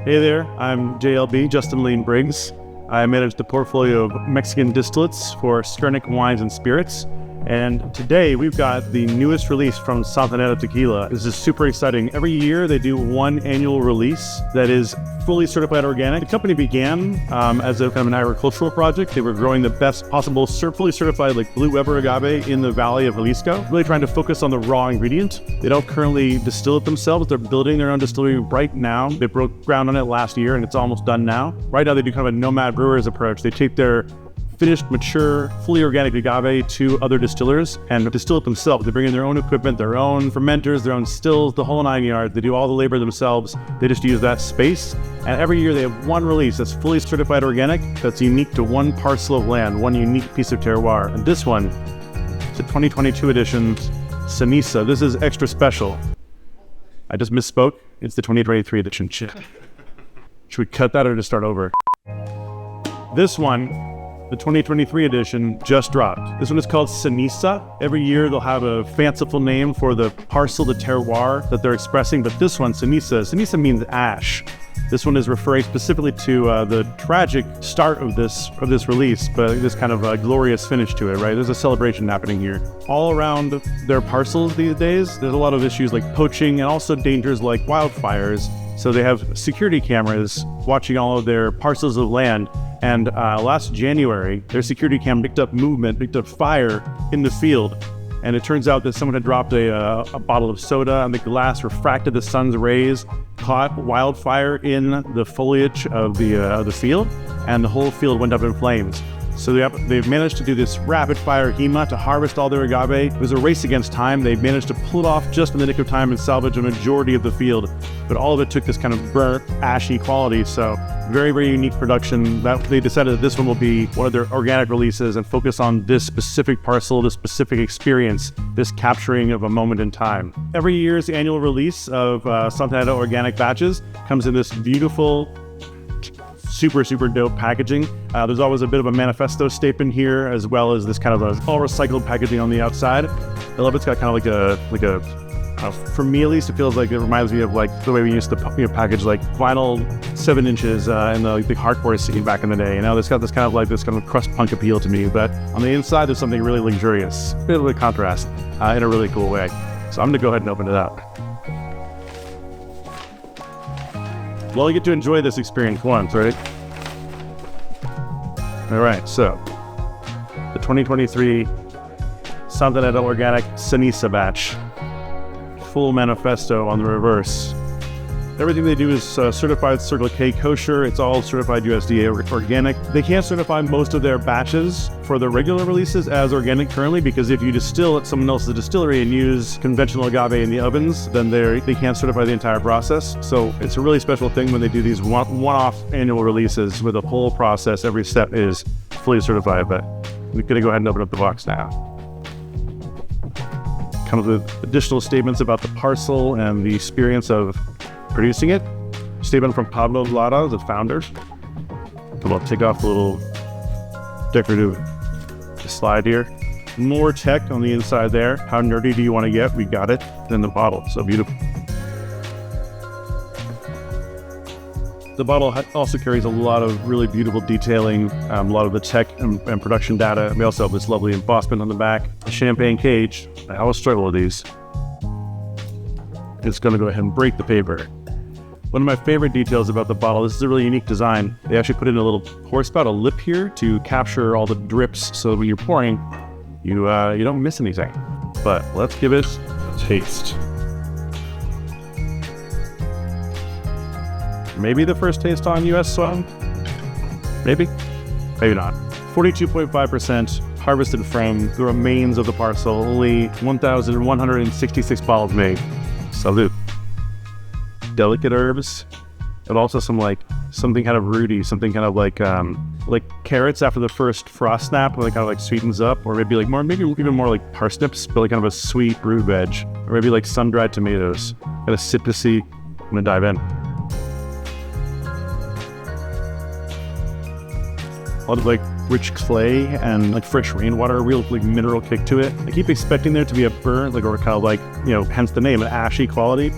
Hey there, I'm JLB, Justin Lean Briggs. I manage the portfolio of Mexican distillates for Skurnik wines and spirits. And today we've got the newest release from Santanera Tequila. This is super exciting. Every year they do one annual release that is fully certified organic. The company began as a kind of an agricultural project. They were growing the best possible fully certified like Blue Weber agave in the valley of Jalisco, really trying to focus on the raw ingredient. They don't currently distill it themselves. They're building their own distillery right now. They broke ground on it last year and it's almost done now. Right now they do kind of a nomad brewers approach. They take their finished, mature, fully organic agave to other distillers and distill it themselves. They bring in their own equipment, their own fermenters, their own stills, the whole 9 yards. They do all the labor themselves. They just use that space. And every year they have one release that's fully certified organic, that's unique to one parcel of land, one unique piece of terroir. And this one, it's a 2022 edition Ceniza. This is extra special. I just misspoke. It's the 2023 edition. Should we cut that or just start over? This one, the 2023 edition, just dropped. This one is called Ceniza. Every year they'll have a fanciful name for the parcel, the terroir that they're expressing, but this one, Ceniza means ash. This one is referring specifically to the tragic start of this release, but this kind of glorious finish to it, right? There's a celebration happening here. All around their parcels these days, there's a lot of issues like poaching and also dangers like wildfires. So they have security cameras watching all of their parcels of land. And last January, their security cam picked up fire in the field. And it turns out that someone had dropped a bottle of soda and the glass refracted the sun's rays, caught wildfire in the foliage of the field, and the whole field went up in flames. So they've managed to do this rapid fire HEMA to harvest all their agave. It was a race against time. They managed to pull it off just in the nick of time and salvage a majority of the field. But all of it took this kind of burnt, ashy quality. So very, very unique production. That they decided that this one will be one of their organic releases and focus on this specific parcel, this specific experience, this capturing of a moment in time. Every year's annual release of Santanera organic batches comes in this beautiful, super dope packaging. There's always a bit of a manifesto statement here, as well as this kind of all recycled packaging on the outside. I love it's got kind of like a for me at least, it feels like it reminds me of like the way we used to package like vinyl 7 inches in the hardcore scene back in the day. You know, it's got this kind of crust punk appeal to me, but on the inside there's something really luxurious, a bit of a contrast in a really cool way. So I'm gonna go ahead and open it up. Well, you get to enjoy this experience once, right? All right, so the 2023 Santanera Organic Ceniza batch. Full manifesto on the reverse. Everything they do is certified Circle K kosher. It's all certified USDA organic. They can't certify most of their batches for their regular releases as organic currently, because if you distill at someone else's distillery and use conventional agave in the ovens, then they can't certify the entire process. So it's a really special thing when they do these one-off annual releases where the whole process, every step is fully certified. But we're gonna go ahead and open up the box now. Comes with additional statements about the parcel and the experience of producing it. Statement from Pablo Lara, the founder. I'll take off the little decorative slide here. More tech on the inside there. How nerdy do you want to get? We got it in the bottle. So beautiful. The bottle also carries a lot of really beautiful detailing, a lot of the tech and production data. We also have this lovely embossment on the back. A champagne cage. I always struggle with these. It's going to go ahead and break the paper. One of my favorite details about the bottle, this is a really unique design. They actually put in a little pour spout, a lip here, to capture all the drips so that when you're pouring, you don't miss anything. But let's give it a taste. Maybe the first taste on US soil? Maybe not. 42.5% harvested from the remains of the parcel. Only 1,166 bottles made. Salute. Delicate herbs, and also something kind of rooty, something kind of like carrots after the first frost snap, when it kind of like sweetens up, or maybe even more like parsnips, but like kind of a sweet root veg, or maybe like sun-dried tomatoes. Kind of citrusy. I'm gonna dive in. A lot of like rich clay and like fresh rainwater, a real like mineral kick to it. I keep expecting there to be a burnt, or kind of like, hence the name, an ashy quality.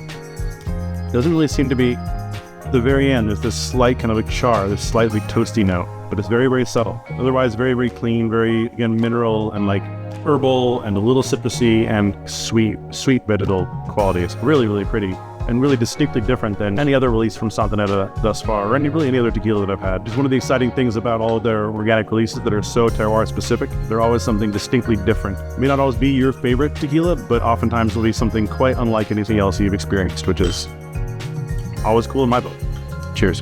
Doesn't really seem to be. the very end, there's this slight kind of a char, this slightly toasty note, but it's very, very subtle. Otherwise, very, very clean, very, again, mineral and like herbal and a little citrusy and sweet vegetal quality. It's really, really pretty and really distinctly different than any other release from Santanera thus far, or any other tequila that I've had. Just one of the exciting things about all of their organic releases that are so terroir specific, they're always something distinctly different. It may not always be your favorite tequila, but oftentimes will be something quite unlike anything else you've experienced, which is always cool in my book. Cheers.